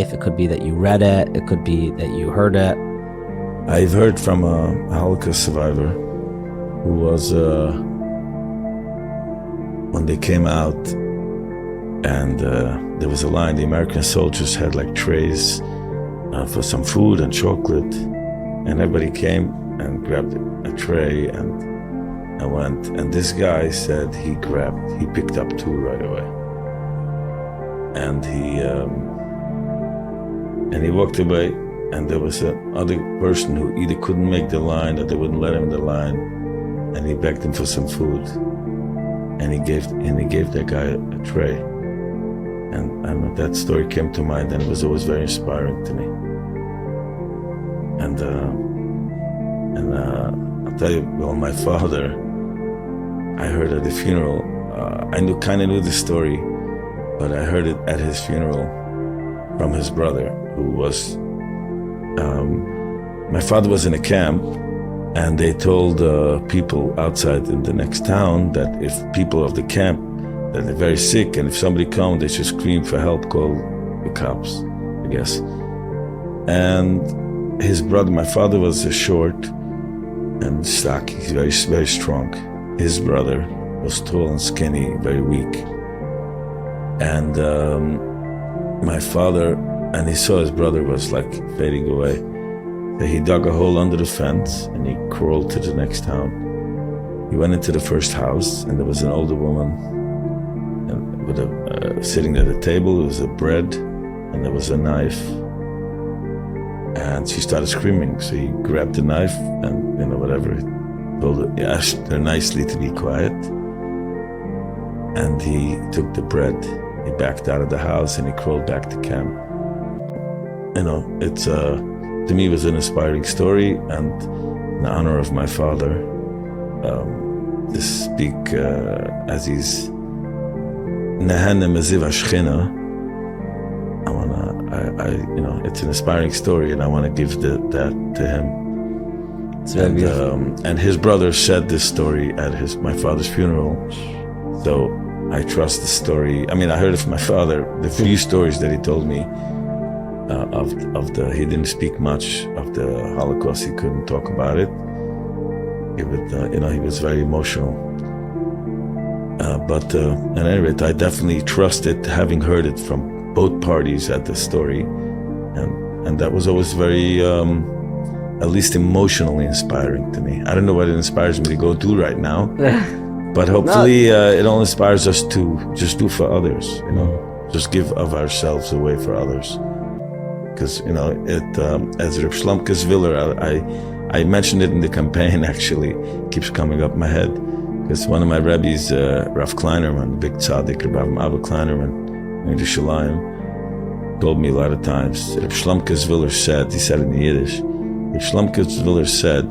If it could be that you read it, it could be that you heard it. I've heard from a Holocaust survivor who was, when they came out and there was a line, the American soldiers had like trays for some food and chocolate, and everybody came and grabbed a tray and went, and this guy said he picked up two right away. And he walked away, and there was another person who either couldn't make the line or they wouldn't let him in the line, and he begged him for some food, and he gave that guy a tray. And I know that story came to mind, and it was always very inspiring to me. And I'll tell you, well, my father, I heard at the funeral, I kind of knew the story, but I heard it at his funeral from his brother, who was, my father was in a camp, and they told people outside in the next town that if people of the camp, that they're very sick, and if somebody comes, they should scream for help, call the cops, I guess. And his brother, my father was short and stocky, he's very, very strong. His brother was tall and skinny, very weak. And my father, and he saw his brother was like fading away. So he dug a hole under the fence and he crawled to the next town. He went into the first house, and there was an older woman with sitting at a table. There was a bread and there was a knife. And she started screaming. So he grabbed the knife and, whatever, he asked her nicely to be quiet. And he took the bread, he backed out of the house, and he crawled back to camp. It's, to me, it was an inspiring story, and in honor of my father, to speak as he's Nehane Meziv Ashchina. It's an inspiring story, and I want to give that to him. It's very beautiful. And his brother said this story at my father's funeral, so I trust the story. I mean, I heard it from my father, the few stories that he told me he didn't speak much of the Holocaust. He couldn't talk about it. He was very emotional. But at any rate, I definitely trust it, having heard it from both parties at the story, and that was always very, at least emotionally inspiring to me. I don't know what it inspires me to go do right now, but hopefully it all inspires us to just do for others. Just give of ourselves away for others. Because as Reb Shlomo Zwiller, I mentioned it in the campaign. Actually, it keeps coming up in my head. Because one of my rabbis, Rav Kleinerman, big tzaddik, Rav Abba Kleinerman in Yerushalayim, told me a lot of times. Reb Shlomo Zwiller said, he said in Yiddish, Reb Shlomo Zwiller said,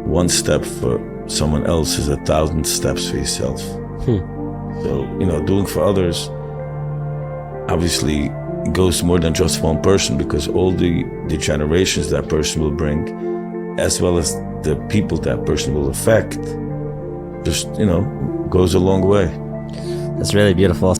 one step for someone else is 1,000 steps for yourself. So, doing for others, obviously, goes more than just one person, because all the generations that person will bring, as well as the people that person will affect, just, goes a long way. That's really beautiful.